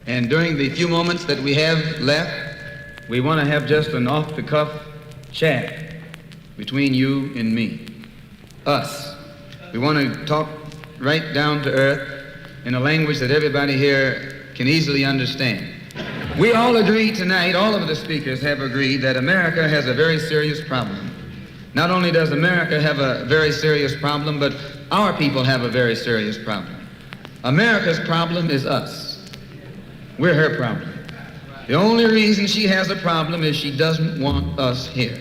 And during the few moments that we have left, we want to have just an off-the-cuff chat between you and me, us. We want to talk right down to earth in a language that everybody here can easily understand. We all agree tonight, all of the speakers have agreed that America has a very serious problem. Not only does America have a very serious problem, but our people have a very serious problem. America's problem is us. We're her problem. The only reason she has a problem is she doesn't want us here.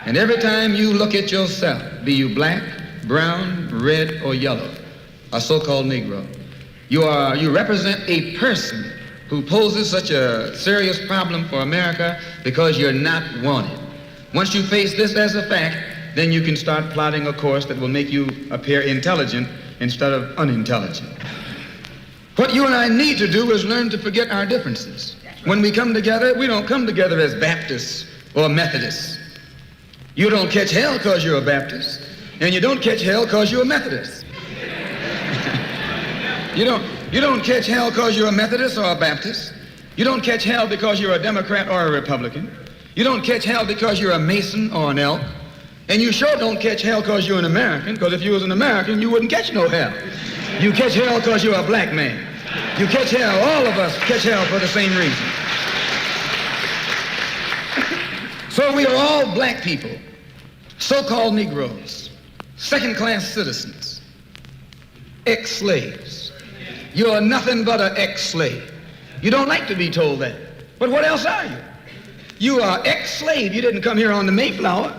And every time you look at yourself, be you black, brown, red, or yellow, a so-called Negro, you represent a person who poses such a serious problem for America because you're not wanted. Once you face this as a fact, then you can start plotting a course that will make you appear intelligent instead of unintelligent. What you and I need to do is learn to forget our differences. When we come together, we don't come together as Baptists or Methodists. You don't catch hell because you're a Baptist, and you don't catch hell because you're a Methodist. You don't catch hell because you're a Methodist or a Baptist. You don't catch hell because you're a Democrat or a Republican. You don't catch hell because you're a Mason or an Elk. And you sure don't catch hell because you're an American, because if you was an American, you wouldn't catch no hell. You catch hell because you're a black man. You catch hell, all of us catch hell for the same reason. So we are all black people, so-called Negroes, second-class citizens, ex-slaves. You're nothing but an ex-slave. You don't like to be told that. But what else are you? You are ex-slave. You didn't come here on the Mayflower.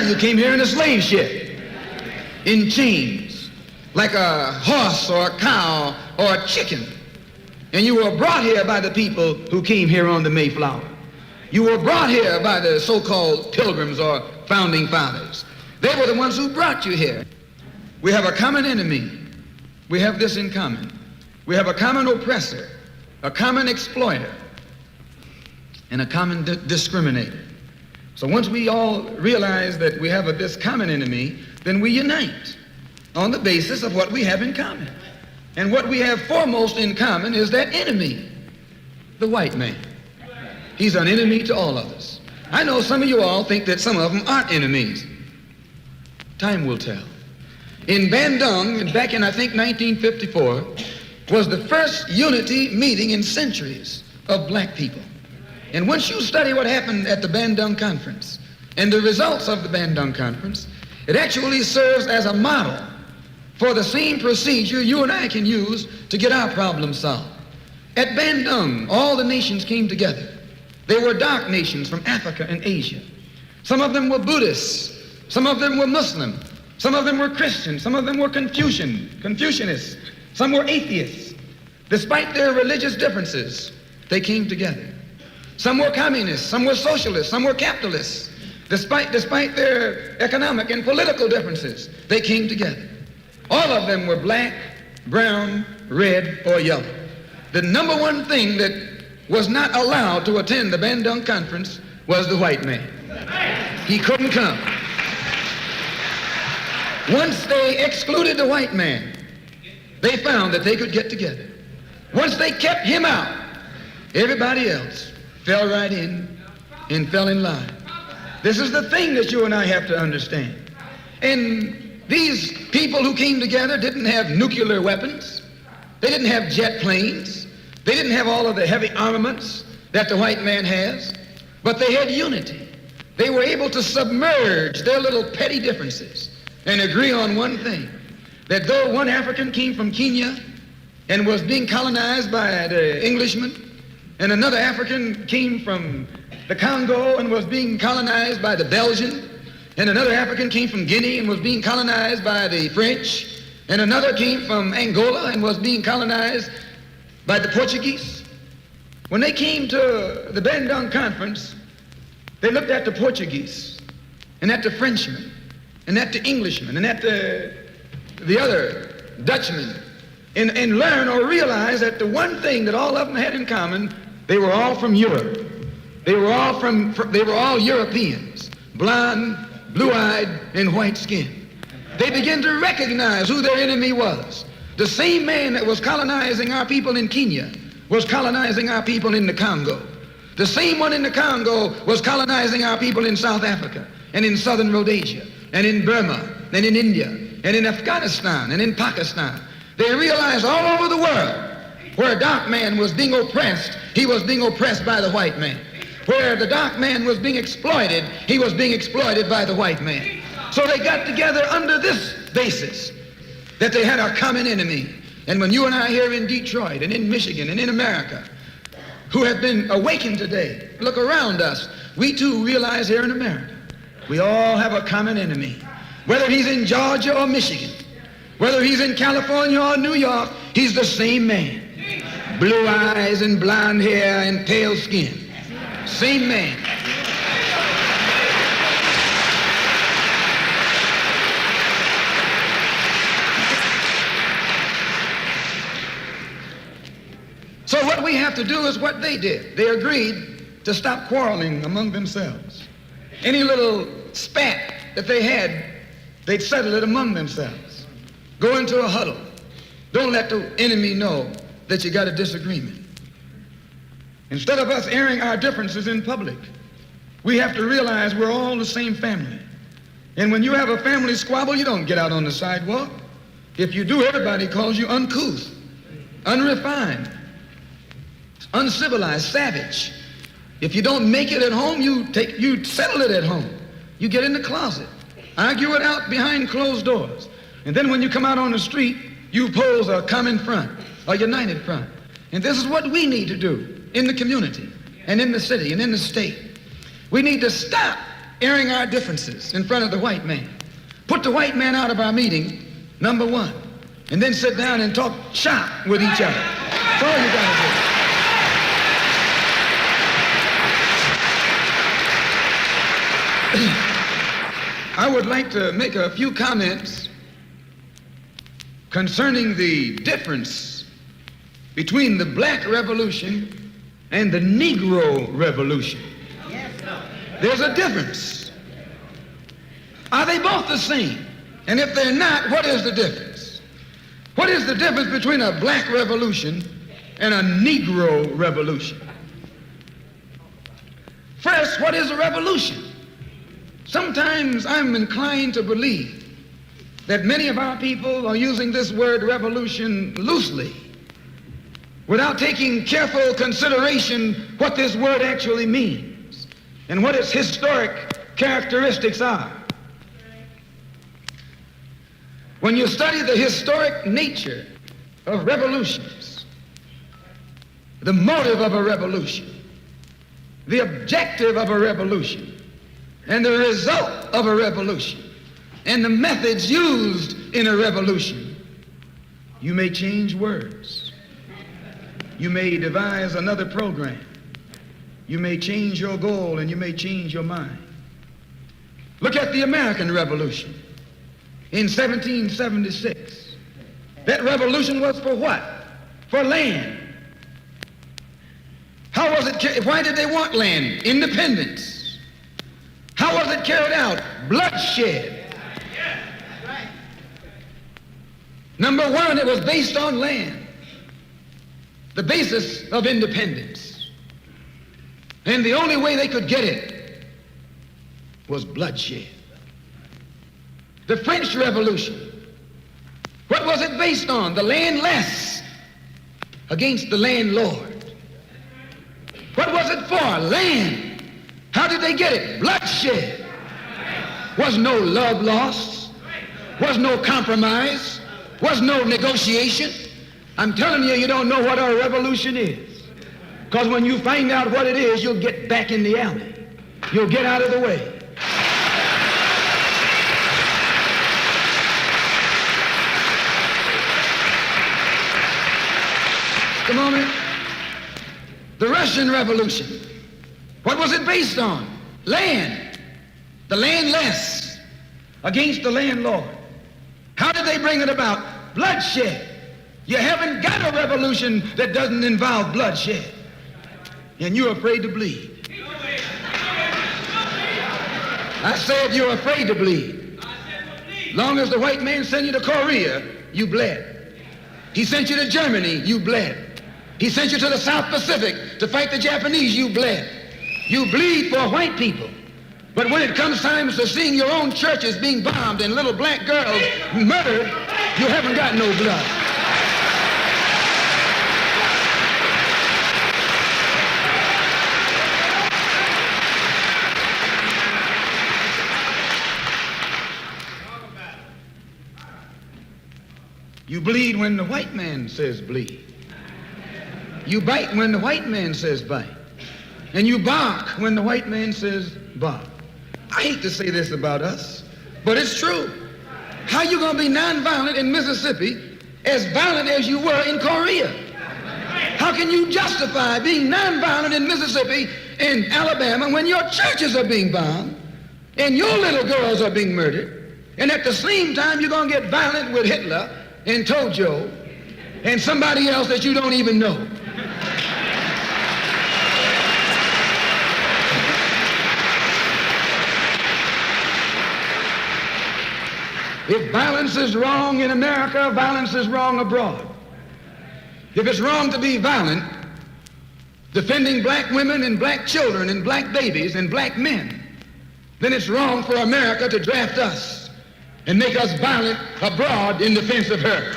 You came here in a slave ship, in chains, like a horse or a cow or a chicken. And you were brought here by the people who came here on the Mayflower. You were brought here by the so-called pilgrims or founding fathers. They were the ones who brought you here. We have a common enemy. We have this in common. We have a common oppressor, a common exploiter, and a common discriminator. So once we all realize that we have this common enemy, then we unite on the basis of what we have in common. And what we have foremost in common is that enemy, the white man. He's an enemy to all of us. I know some of you all think that some of them aren't enemies. Time will tell. In Bandung, back in I think 1954, was the first unity meeting in centuries of black people. And once you study what happened at the Bandung Conference and the results of the Bandung Conference, it actually serves as a model for the same procedure you and I can use to get our problems solved. At Bandung, all the nations came together. They were dark nations from Africa and Asia. Some of them were Buddhists. Some of them were Muslim. Some of them were Christian. Some of them were Confucianists. Some were atheists. Despite their religious differences, they came together. Some were communists, some were socialists, some were capitalists. Despite their economic and political differences, they came together. All of them were black, brown, red, or yellow. The number one thing that was not allowed to attend the Bandung Conference was the white man. He couldn't come. Once they excluded the white man, they found that they could get together. Once they kept him out, everybody else fell right in and fell in line. This is the thing that you and I have to understand. And these people who came together didn't have nuclear weapons. They didn't have jet planes. They didn't have all of the heavy armaments that the white man has. But they had unity. They were able to submerge their little petty differences and agree on one thing, that though one African came from Kenya and was being colonized by the Englishmen, and another African came from the Congo and was being colonized by the Belgian, and another African came from Guinea and was being colonized by the French, and another came from Angola and was being colonized by the Portuguese. When they came to the Bandung Conference, they looked at the Portuguese and at the Frenchmen and at the Englishmen and at the other Dutchmen and learn or realize that the one thing that all of them had in common, they were all from Europe. They were all Europeans, blonde, blue-eyed, and white-skinned. They began to recognize who their enemy was. The same man that was colonizing our people in Kenya was colonizing our people in the Congo. The same one in the Congo was colonizing our people in South Africa and in southern Rhodesia and in Burma and in India and in Afghanistan and in Pakistan. They realized all over the world where a dark man was being oppressed, he was being oppressed by the white man. Where the dark man was being exploited, he was being exploited by the white man. So they got together under this basis that they had a common enemy. And when you and I here in Detroit and in Michigan and in America who have been awakened today, look around us, we too realize here in America, we all have a common enemy. Whether he's in Georgia or Michigan, whether he's in California or New York, he's the same man. Blue eyes and blonde hair and pale skin. Same man. So what we have to do is what they did. They agreed to stop quarreling among themselves. Any little spat that they had, they'd settle it among themselves. Go into a huddle. Don't let the enemy know that you got a disagreement. Instead of us airing our differences in public, we have to realize we're all the same family. And when you have a family squabble, you don't get out on the sidewalk. If you do, everybody calls you uncouth, unrefined, uncivilized, savage. If you don't make it at home, you settle it at home. You get in the closet, argue it out behind closed doors. And then when you come out on the street, you pose a common front, a united front. And this is what we need to do in the community and in the city and in the state. We need to stop airing our differences in front of the white man. Put the white man out of our meeting, number one, and then sit down and talk shop with each other. That's all you gotta do. I would like to make a few comments concerning the difference between the black revolution and the Negro revolution. There's a difference. Are they both the same? And if they're not, what is the difference? What is the difference between a black revolution and a Negro revolution? First, what is a revolution? Sometimes I'm inclined to believe that many of our people are using this word revolution loosely, without taking careful consideration what this word actually means and what its historic characteristics are. When you study the historic nature of revolutions, the motive of a revolution, the objective of a revolution, and the result of a revolution, and the methods used in a revolution, you may change words. You may devise another program. You may change your goal and you may change your mind. Look at the American Revolution in 1776. That revolution was for what? For land. How was it? Why did they want land? Independence. How was it carried out? Bloodshed. Number one, it was based on land. The basis of independence. And the only way they could get it was bloodshed. The French Revolution, what was it based on? The landless against the landlord. What was it for? Land. How did they get it? Bloodshed. Was no love lost. Was no compromise. Was no negotiation. I'm telling you, you don't know what a revolution is. Because when you find out what it is, you'll get back in the alley. You'll get out of the way. Just a moment. The Russian Revolution. What was it based on? Land. The landless against the landlord. How did they bring it about? Bloodshed. You haven't got a revolution that doesn't involve bloodshed. And you're afraid to bleed. I said you're afraid to bleed. Long as the white man sent you to Korea, you bled. He sent you to Germany, you bled. He sent you to the South Pacific to fight the Japanese, you bled. You bleed for white people. But when it comes time to seeing your own churches being bombed and little black girls murdered, you haven't got no blood. You bleed when the white man says bleed. You bite when the white man says bite. And you bark when the white man says bark. I hate to say this about us, but it's true. How you gonna be nonviolent in Mississippi as violent as you were in Korea? How can you justify being nonviolent in Mississippi and Alabama when your churches are being bombed and your little girls are being murdered, and at the same time you're gonna get violent with Hitler and Tojo and somebody else that you don't even know? If violence is wrong in America, violence is wrong abroad. If it's wrong to be violent, defending black women and black children and black babies and black men, then it's wrong for America to draft us and make us violent abroad in defense of her.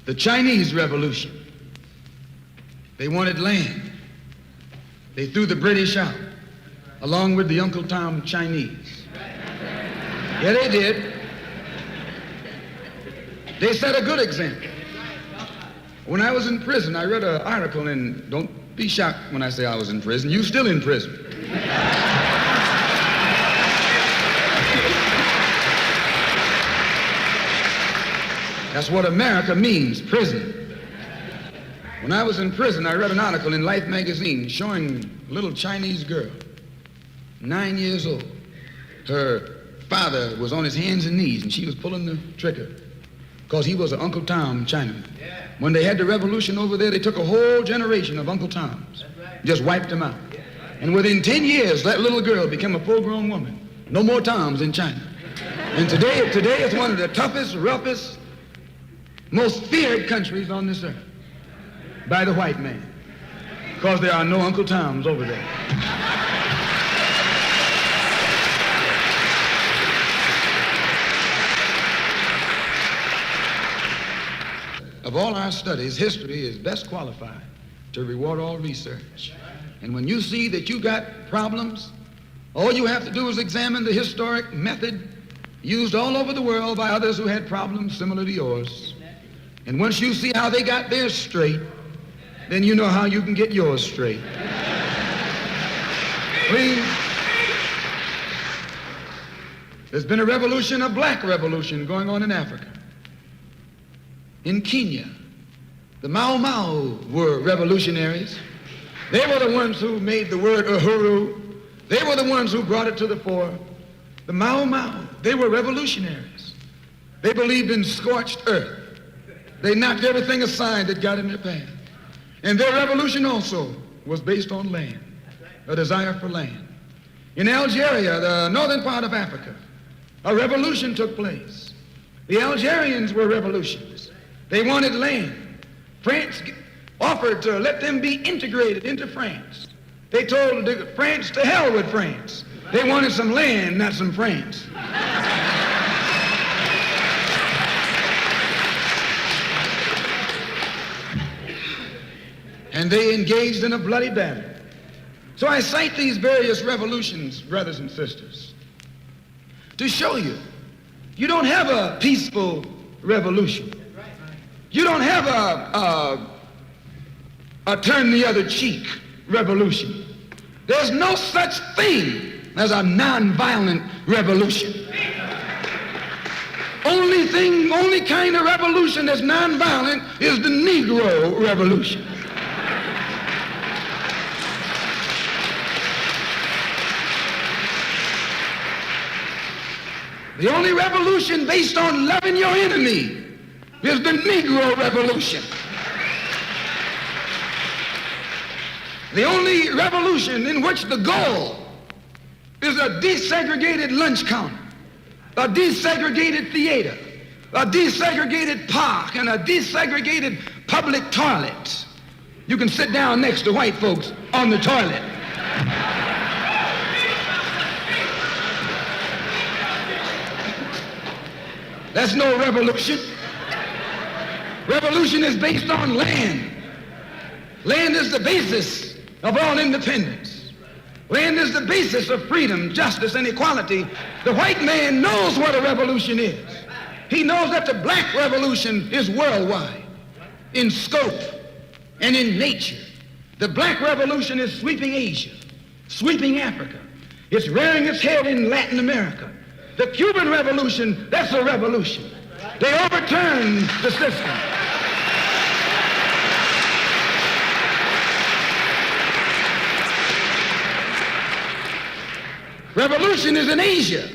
The Chinese Revolution, they wanted land. They threw the British out, along with the Uncle Tom Chinese. Yeah, they did. They set a good example. When I was in prison, I read an article, and don't be shocked when I say I was in prison. You're still in prison. That's what America means, prison. When I was in prison, I read an article in Life magazine showing a little Chinese girl, 9 years old. Her father was on his hands and knees, and she was pulling the trigger because he was an Uncle Tom Chinaman. Yeah. When they had the revolution over there, they took a whole generation of Uncle Toms, just wiped them out. And within 10 years, that little girl became a full-grown woman. No more Toms in China. And today it's one of the toughest, roughest, most feared countries on this earth by the white man, because there are no Uncle Toms over there. Of all our studies, history is best qualified to reward all research. And when you see that you got problems, all you have to do is examine the historic method used all over the world by others who had problems similar to yours. And once you see how they got theirs straight, then you know how you can get yours straight. Please. There's been a revolution, a black revolution going on in Africa. In Kenya, the Mau Mau were revolutionaries. They were the ones who made the word uhuru. They were the ones who brought it to the fore. The Mau Mau, they were revolutionaries. They believed in scorched earth. They knocked everything aside that got in their path. And their revolution also was based on land, a desire for land. In Algeria, the northern part of Africa, a revolution took place. The Algerians were revolutionists. They wanted land. France offered to let them be integrated into France. They told France to hell with France. They wanted some land, not some France. And they engaged in a bloody battle. So I cite these various revolutions, brothers and sisters, to show you, you don't have a peaceful revolution. You don't have a turn the other cheek revolution. There's no such thing as a nonviolent revolution. Only kind of revolution that's nonviolent is the Negro revolution. The only revolution based on loving your enemy is the Negro revolution. The only revolution in which the goal is a desegregated lunch counter, a desegregated theater, a desegregated park, and a desegregated public toilet. You can sit down next to white folks on the toilet. That's no revolution. Revolution is based on land. Land is the basis of all independence. Land is the basis of freedom, justice, and equality. The white man knows what a revolution is. He knows that the black revolution is worldwide in scope and in nature. The black revolution is sweeping Asia, sweeping Africa. It's rearing its head in Latin America. The Cuban Revolution, that's a revolution. They overturned the system. Revolution is in Asia.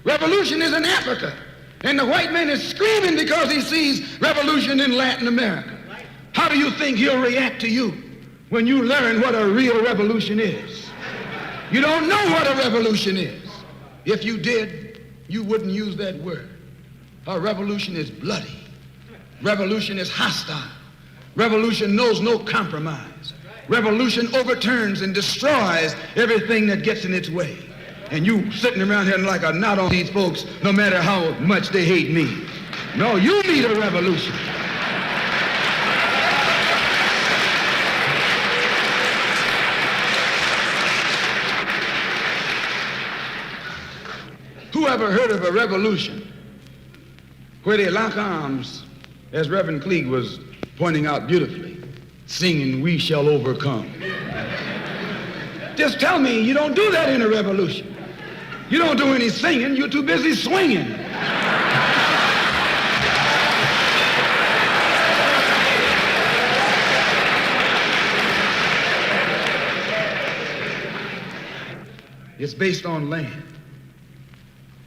Revolution is in Africa. And the white man is screaming because he sees revolution in Latin America. How do you think he'll react to you when you learn what a real revolution is? You don't know what a revolution is. If you did, you wouldn't use that word. A revolution is bloody. Revolution is hostile. Revolution knows no compromise. Revolution overturns and destroys everything that gets in its way. And you sitting around here like a knot on these folks, no matter how much they hate me. No, you need a revolution. Who ever heard of a revolution where they lock arms, as Reverend Klieg was pointing out beautifully, singing, "We shall overcome"? Just tell me you don't do that in a revolution. You don't do any singing, you're too busy swinging. It's based on land.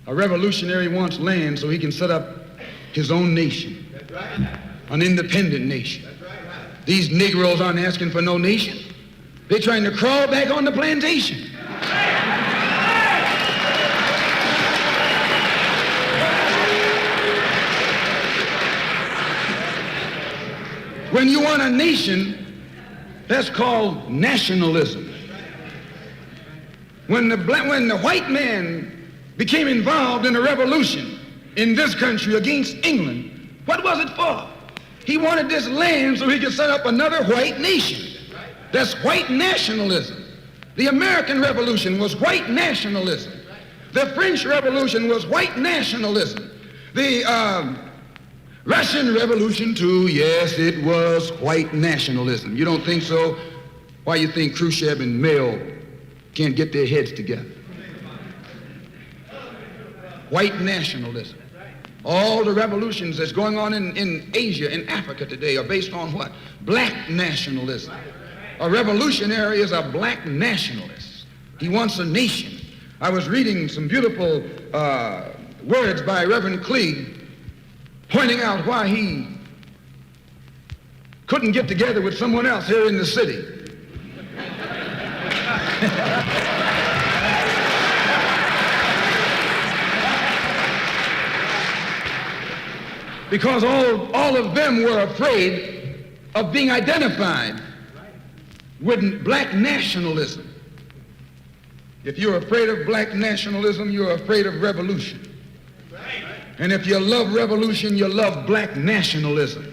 A revolutionary wants land so he can set up his own nation, an independent nation. These Negroes aren't asking for no nation. They're trying to crawl back on the plantation. When you want a nation, that's called nationalism. When the white man became involved in a revolution in this country against England, what was it for? He wanted this land so he could set up another white nation. That's white nationalism. The American Revolution was white nationalism. The French Revolution was white nationalism. The Russian Revolution too, yes, it was white nationalism. You don't think so? Why you think Khrushchev and Mao can't get their heads together? White nationalism. All the revolutions that's going on in Asia and Africa today are based on what? Black nationalism. A revolutionary is a black nationalist. He wants a nation. I was reading some beautiful words by Reverend Klieg pointing out why he couldn't get together with someone else here in the city. Because all of them were afraid of being identified with black nationalism. If you're afraid of black nationalism, you're afraid of revolution. And if you love revolution, you love black nationalism.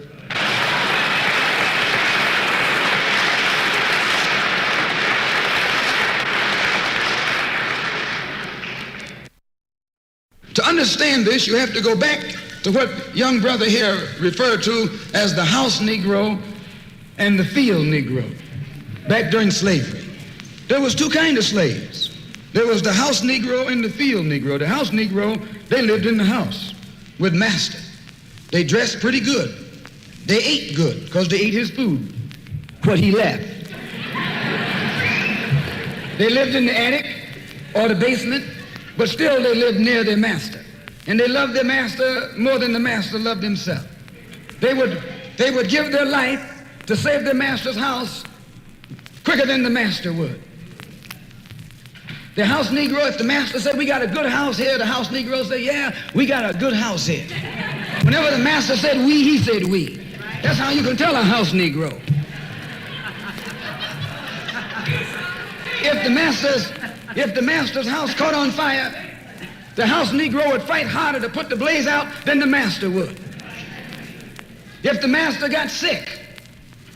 To understand this, you have to go back to what young brother here referred to as the house Negro and the field Negro. Back during slavery, there was two kinds of slaves. There was the house Negro and the field Negro. The house Negro, they lived in the house with master. They dressed pretty good. They ate good because they ate his food, what he left. They lived in the attic or the basement, but still they lived near their master. And they loved their master more than the master loved himself. They would give their life to save their master's house quicker than the master would. The house Negro, if the master said, we got a good house here, the house Negro said, yeah, we got a good house here. Whenever the master said we, he said we. That's how you can tell a house Negro. If the master's house caught on fire, the house Negro would fight harder to put the blaze out than the master would. If the master got sick,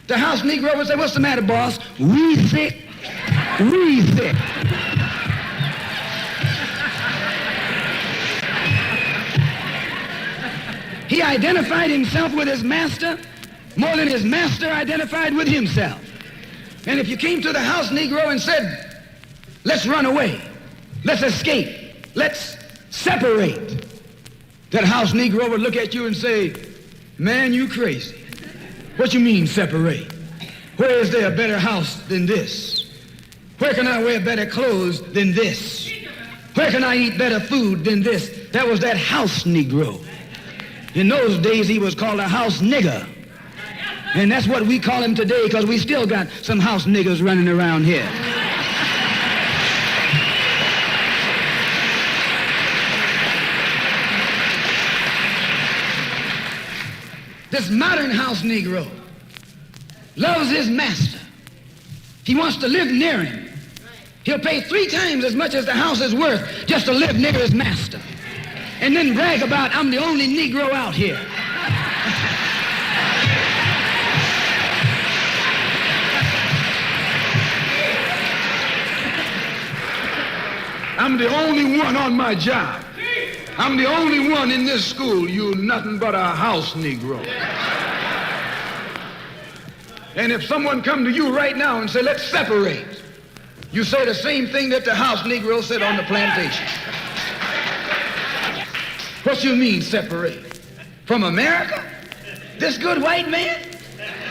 the house Negro would say, what's the matter, boss? We sick. We sick. He identified himself with his master more than his master identified with himself. And if you came to the house Negro and said, let's run away, let's escape, let's separate, that house Negro would look at you and say, man, you crazy. What you mean separate? Where is there a better house than this? Where can I wear better clothes than this? Where can I eat better food than this? That was that house Negro. In those days, he was called a house nigger. And that's what we call him today, because we still got some house niggers running around here. This modern house Negro loves his master. He wants to live near him. He'll pay 3 times as much as the house is worth just to live near his master. And then brag about, I'm the only Negro out here. I'm the only one on my job. I'm the only one in this school. You're nothing but a house Negro. And if someone come to you right now and say, let's separate, you say the same thing that the house Negro said on the plantation. What you mean separate? From America? This good white man?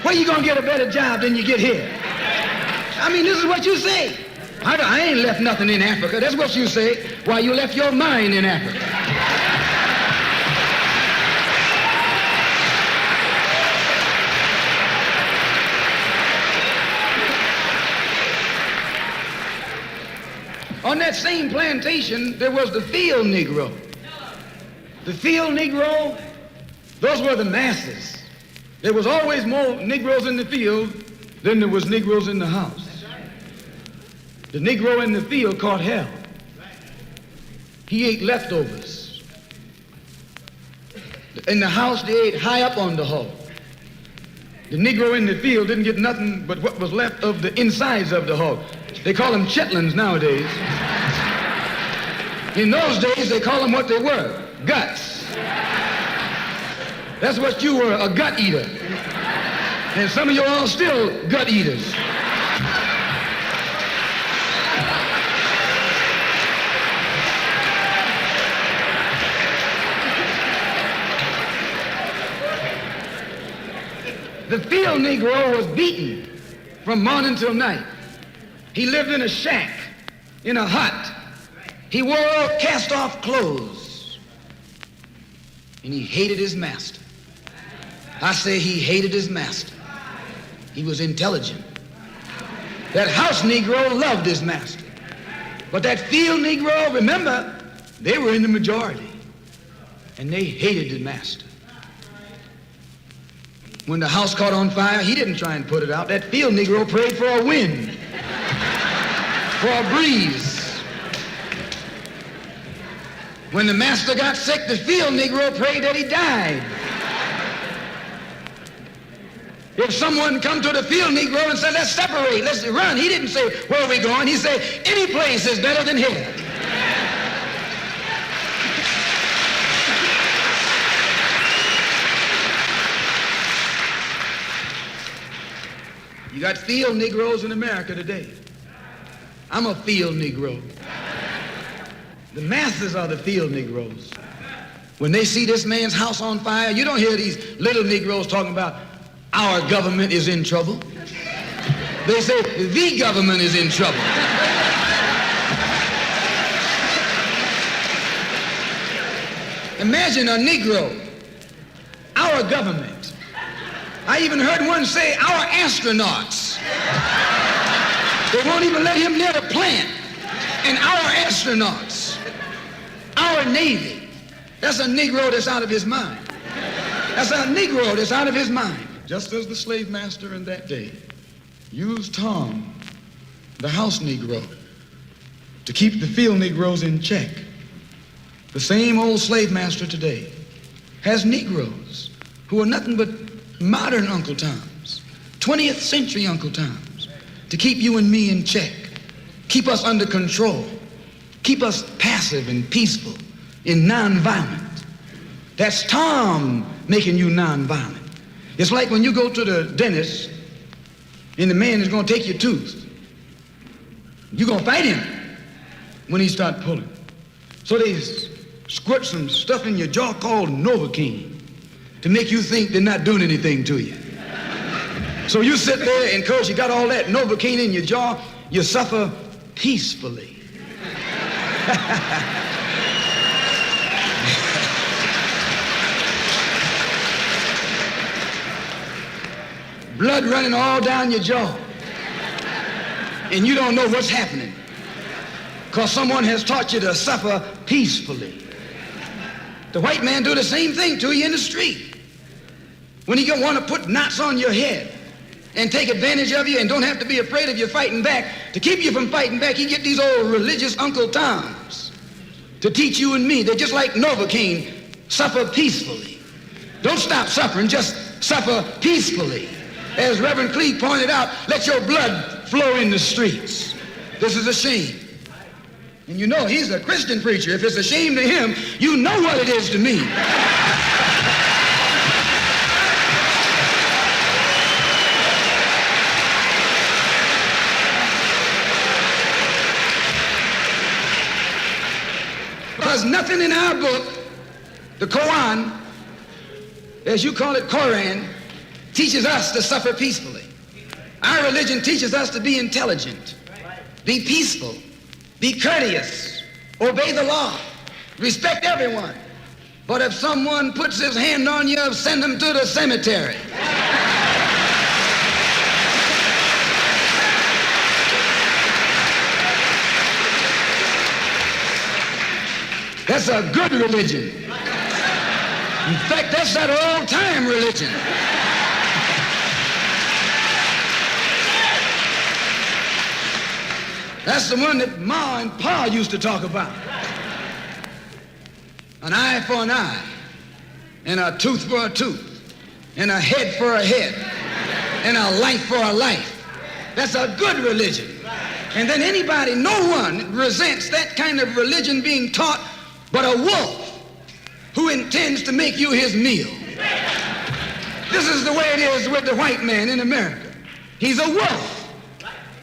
Where you gonna get a better job than you get here? I mean, this is what you say. I ain't left nothing in Africa. That's what you say. Why, you left your mind in Africa. On that same plantation, there was the field Negro. The field Negro, those were the masses. There was always more Negroes in the field than there was Negroes in the house. The Negro in the field caught hell. He ate leftovers. In the house, they ate high up on the hog. The Negro in the field didn't get nothing but what was left of the insides of the hog. They call them chitlins nowadays. In those days, they call them what they were, guts. That's what you were, a gut eater. And some of you all still gut eaters. The field Negro was beaten from morning till night. He lived in a shack, in a hut. He wore cast-off clothes. And he hated his master. I say he hated his master. He was intelligent. That house Negro loved his master. But that field Negro, remember, they were in the majority. And they hated the master. When the house caught on fire, he didn't try and put it out. That field Negro prayed for a wind, for a breeze. When the master got sick, the field Negro prayed that he died. If someone come to the field Negro and said, let's separate, let's run, he didn't say, where are we going? He said, any place is better than here. You got field Negroes in America today. I'm a field Negro. The masses are the field Negroes. When they see this man's house on fire, you don't hear these little Negroes talking about our government is in trouble. They say the government is in trouble. Imagine a Negro, our government. I even heard one say our astronauts. They won't even let him near the plant. And our astronauts, our Navy, that's a Negro that's out of his mind. That's a Negro that's out of his mind. Just as the slave master in that day used Tom, the house Negro, to keep the field Negroes in check, the same old slave master today has Negroes who are nothing but modern Uncle Toms, 20th century Uncle Toms, to keep you and me in check, keep us under control, keep us passive and peaceful and nonviolent. That's Tom making you nonviolent. It's like when you go to the dentist and the man is going to take your tooth. You're going to fight him when he start pulling. So they squirt some stuff in your jaw called Novocaine to make you think they're not doing anything to you. So you sit there, and because you got all that Novocaine in your jaw, you suffer peacefully. Blood running all down your jaw. And you don't know what's happening because someone has taught you to suffer peacefully. The white man do the same thing to you in the street. When he want to put knots on your head and take advantage of you and don't have to be afraid of you fighting back, to keep you from fighting back, he get these old religious Uncle Toms to teach you and me. They're just like Novocaine, suffer peacefully. Don't stop suffering, just suffer peacefully. As Reverend Cleave pointed out, let your blood flow in the streets. This is a shame. And you know he's a Christian preacher. If it's a shame to him, you know what it is to me. Because nothing in our book, the Quran, as you call it, Quran, teaches us to suffer peacefully. Our religion teaches us to be intelligent, be peaceful, be courteous, obey the law, respect everyone. But if someone puts his hand on you, send him to the cemetery. That's a good religion. In fact, that's that old-time religion. That's the one that Ma and Pa used to talk about. An eye for an eye, and a tooth for a tooth, and a head for a head, and a life for a life. That's a good religion. And then anybody, no one resents that kind of religion being taught but a wolf who intends to make you his meal. This is the way it is with the white man in America. He's a wolf,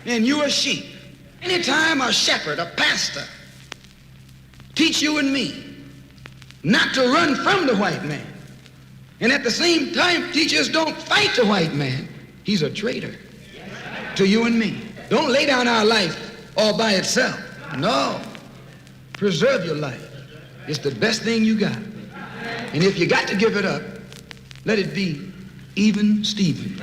and you a sheep. Anytime a shepherd, a pastor, teach you and me not to run from the white man, and at the same time teach us don't fight the white man, he's a traitor to you and me. Don't lay down our life all by itself. No. Preserve your life. It's the best thing you got. And if you got to give it up, let it be even Stephen.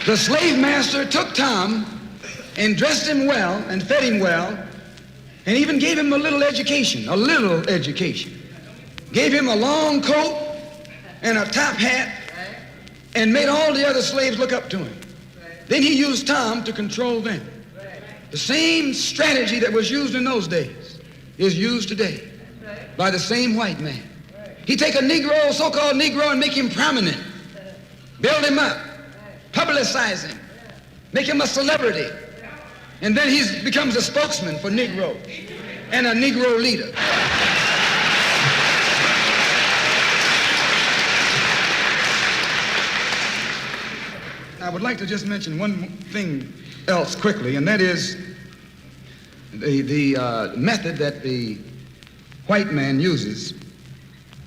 The slave master took Tom and dressed him well and fed him well and even gave him a little education. Gave him a long coat and a top hat and made all the other slaves look up to him. Then he used Tom to control them. The same strategy that was used in those days is used today by the same white man. He take a Negro, so-called Negro, and make him prominent, build him up, publicize him, make him a celebrity, and then he becomes a spokesman for Negro and a Negro leader. I would like to just mention one thing else quickly, and that is the method that the white man uses,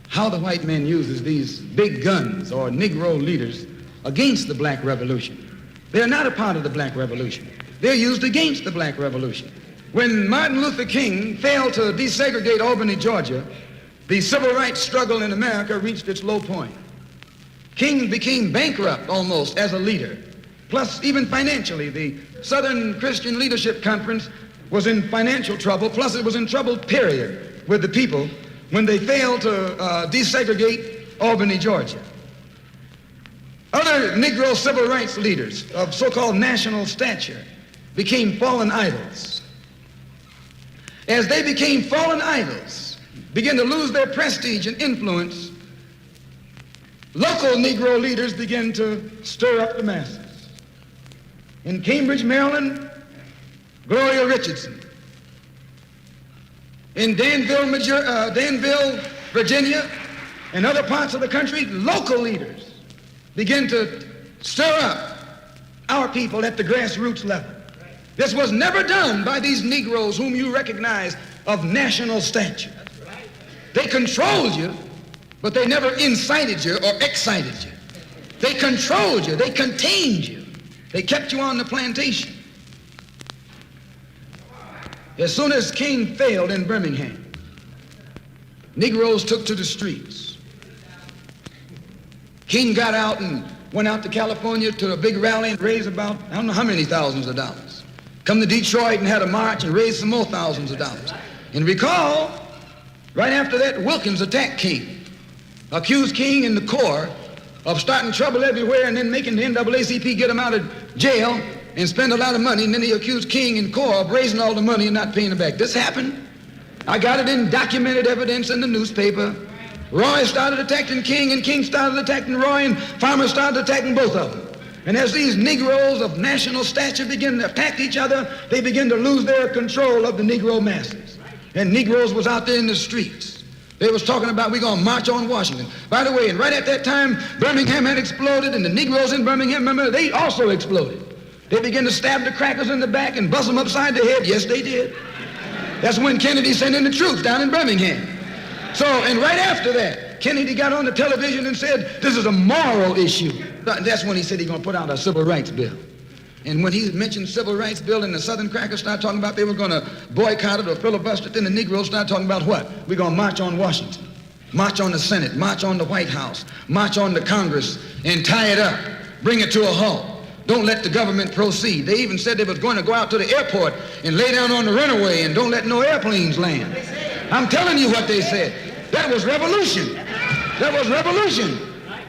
how the white man uses these big guns or Negro leaders against the black revolution. They're not a part of the black revolution. They're used against the black revolution. When Martin Luther King failed to desegregate Albany, Georgia, the civil rights struggle in America reached its low point. King became bankrupt almost as a leader. Plus, even financially, the Southern Christian Leadership Conference was in financial trouble. Plus, it was in trouble, period, with the people when they failed to desegregate Albany, Georgia. Other Negro civil rights leaders of so-called national stature became fallen idols. As they became fallen idols, began to lose their prestige and influence, local Negro leaders began to stir up the masses. In Cambridge, Maryland, Gloria Richardson. In Danville, Virginia, and other parts of the country, local leaders begin to stir up our people at the grassroots level. This was never done by these Negroes whom you recognize of national stature. They controlled you, but they never incited you or excited you. They controlled you, they contained you. They kept you on the plantation. As soon as King failed in Birmingham, Negroes took to the streets. King got out and went out to California to a big rally and raised about, I don't know how many thousands of dollars. Come to Detroit and had a march and raised some more thousands of dollars. And recall, right after that, Wilkins attacked King, accused King and the Corps of starting trouble everywhere and then making the NAACP get him out of jail and spend a lot of money, and then he accused King and Corps of raising all the money and not paying it back. This happened. I got it in documented evidence in the newspaper. Roy started attacking King, and King started attacking Roy, and farmers started attacking both of them. And as these Negroes of national stature begin to attack each other, they begin to lose their control of the Negro masses. And Negroes was out there in the streets. They was talking about, we're going to march on Washington. By the way, and right at that time, Birmingham had exploded, and the Negroes in Birmingham, remember, they also exploded. They began to stab the crackers in the back and bust them upside the head. Yes, they did. That's when Kennedy sent in the troops down in Birmingham. So, and right after that, Kennedy got on the television and said, this is a moral issue. That's when he said he's going to put out a civil rights bill. And when he mentioned civil rights bill and the Southern crackers started talking about they were going to boycott it or filibuster it, then the Negroes started talking about what? We're going to march on Washington, march on the Senate, march on the White House, march on the Congress, and tie it up, bring it to a halt. Don't let the government proceed. They even said they was going to go out to the airport and lay down on the runway and don't let no airplanes land. I'm telling you what they said. That was revolution. That was revolution.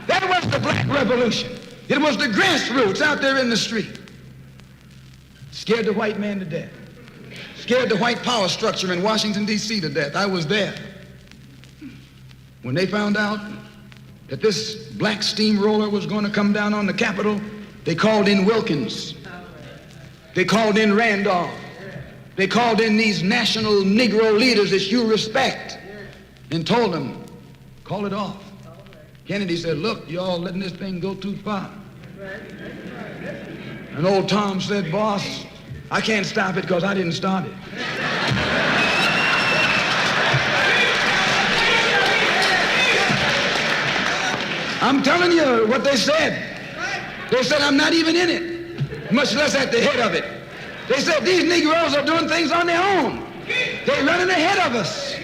That was the black revolution. It was the grassroots out there in the street. Scared the white man to death. Scared the white power structure in Washington, D.C. to death. I was there. When they found out that this black steamroller was going to come down on the Capitol, they called in Wilkins. They called in Randolph. They called in these national Negro leaders that you respect and told them, call it off. Kennedy said, look, y'all letting this thing go too far. And old Tom said, boss, I can't stop it because I didn't start it. I'm telling you what they said. They said, I'm not even in it, much less at the head of it. They said, these Negroes are doing things on their own. They're running ahead of us.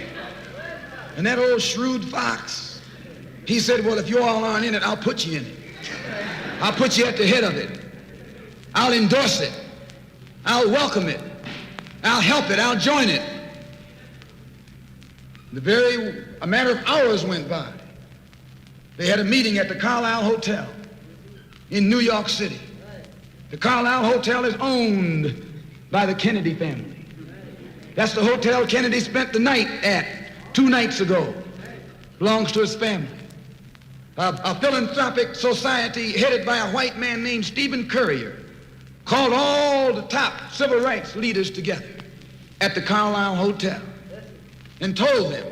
And that old shrewd fox, he said, well, if you all aren't in it, I'll put you in it. I'll put you at the head of it. I'll endorse it. I'll welcome it. I'll help it. I'll join it. A matter of hours went by. They had a meeting at the Carlisle Hotel in New York City. The Carlisle Hotel is owned by the Kennedy family. That's the hotel Kennedy spent the night at 2 nights ago. Belongs to his family. A philanthropic society headed by a white man named Stephen Currier called all the top civil rights leaders together at the Carlisle Hotel and told them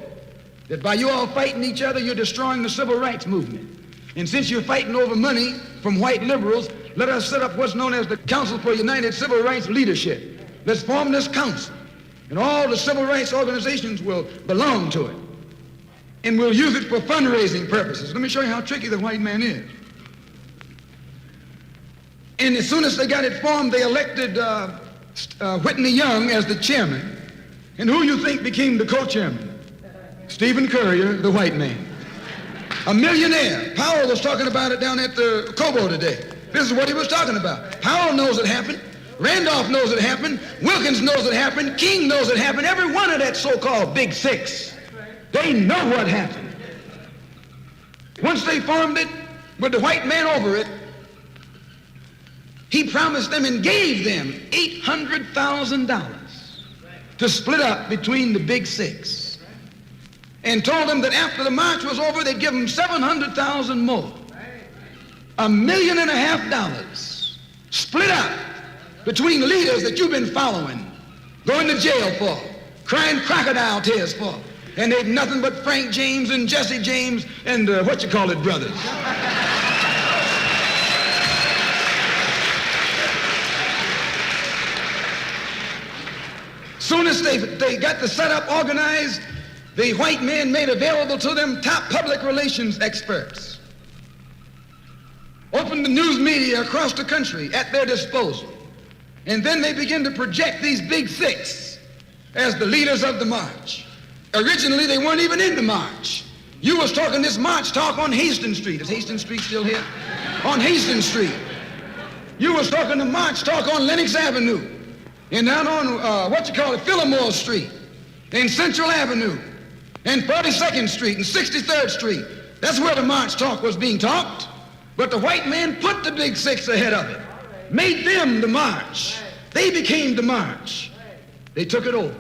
that by you all fighting each other, you're destroying the civil rights movement. And since you're fighting over money from white liberals, let us set up what's known as the Council for United Civil Rights Leadership. Let's form this council, and all the civil rights organizations will belong to it. And we'll use it for fundraising purposes. Let me show you how tricky the white man is. And as soon as they got it formed, they elected Whitney Young as the chairman. And who you think became the co-chairman? Stephen Currier, the white man. A millionaire. Powell was talking about it down at the Cobo today. This is what he was talking about. Powell knows it happened. Randolph knows it happened. Wilkins knows it happened. King knows it happened. Every one of that so-called Big Six, they know what happened. Once they formed it, with the white man over it, he promised them and gave them $800,000 to split up between the Big Six, and told them that after the march was over, they'd give them $700,000 more. $1.5 million split up between leaders that you've been following, going to jail for, crying crocodile tears for, and they've nothing but Frank James and Jesse James and brothers. Soon as they got the setup organized, the white men made available to them top public relations experts, opened the news media across the country at their disposal, and then they began to project these Big Six as the leaders of the march. Originally, they weren't even in the march. You was talking this march talk on Hastings Street. Is Hastings Street still here? On Hastings Street. You was talking the march talk on Lenox Avenue, and down on, Fillmore Street, and Central Avenue, and 42nd Street, and 63rd Street. That's where the march talk was being talked. But the white man put the Big Six ahead of it, made them the march. They became the march. They took it over.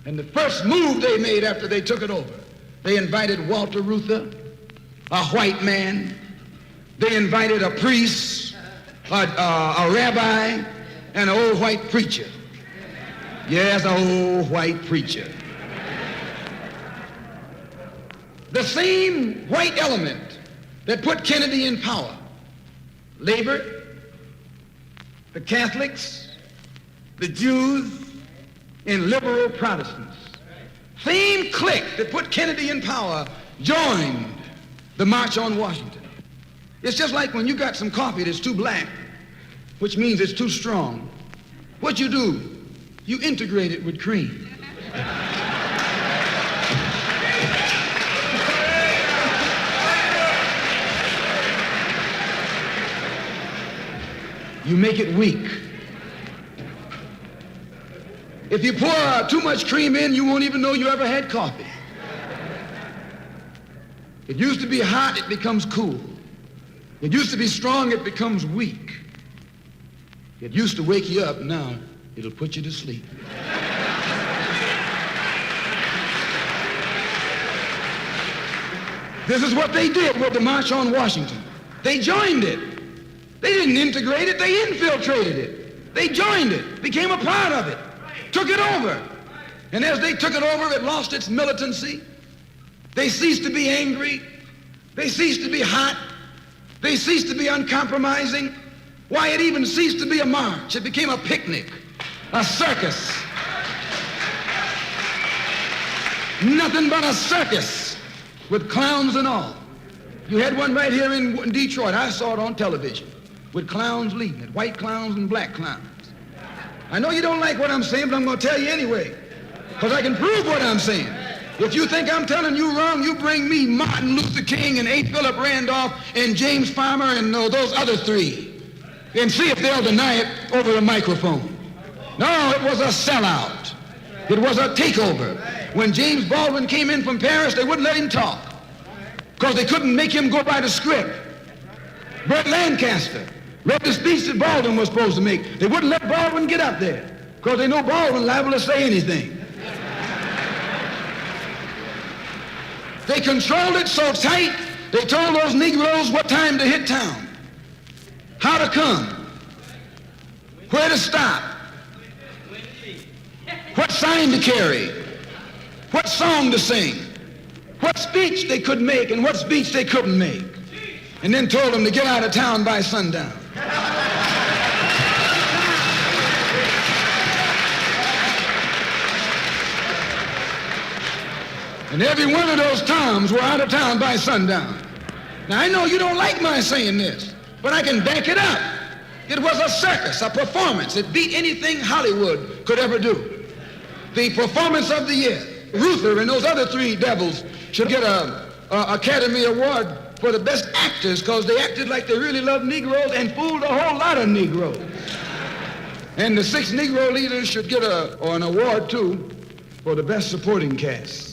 And the first move they made after they took it over, they invited Walter Reuther, a white man. They invited a priest, a rabbi, and an old white preacher. Yes, an old white preacher. The same white element that put Kennedy in power. Labor, the Catholics, the Jews, and liberal Protestants. Same clique that put Kennedy in power joined the March on Washington. It's just like when you got some coffee that's too black, which means it's too strong. What you do, you integrate it with cream. You make it weak. If you pour too much cream in, you won't even know you ever had coffee. It used to be hot, it becomes cool. It used to be strong, it becomes weak. It used to wake you up, now it'll put you to sleep. This is what they did with the March on Washington. They joined it. They didn't integrate it, they infiltrated it. They joined it, became a part of it, took it over. And as they took it over, it lost its militancy. They ceased to be angry. They ceased to be hot. They ceased to be uncompromising. Why, it even ceased to be a march. It became a picnic, a circus. Nothing but a circus with clowns and all. You had one right here in Detroit. I saw it on television with clowns leading it, white clowns and black clowns. I know you don't like what I'm saying, but I'm going to tell you anyway, because I can prove what I'm saying. If you think I'm telling you wrong, you bring me Martin Luther King and A. Philip Randolph and James Farmer and those other three, and see if they'll deny it over a microphone. No, it was a sellout. It was a takeover. When James Baldwin came in from Paris, they wouldn't let him talk because they couldn't make him go by the script. Burt Lancaster read the speech that Baldwin was supposed to make. They wouldn't let Baldwin get up there because they know Baldwin liable to say anything. They controlled it so tight, they told those Negroes what time to hit town, how to come, where to stop, what sign to carry, what song to sing, what speech they could make and what speech they couldn't make, and then told them to get out of town by sundown. And every one of those Toms were out of town by sundown. Now, I know you don't like my saying this, but I can back it up. It was a circus, a performance. It beat anything Hollywood could ever do. The performance of the year. Ruther and those other three devils should get a Academy Award for the best actors because they acted like they really loved Negroes and fooled a whole lot of Negroes. And the 6 Negro leaders should get an award too for the best supporting cast.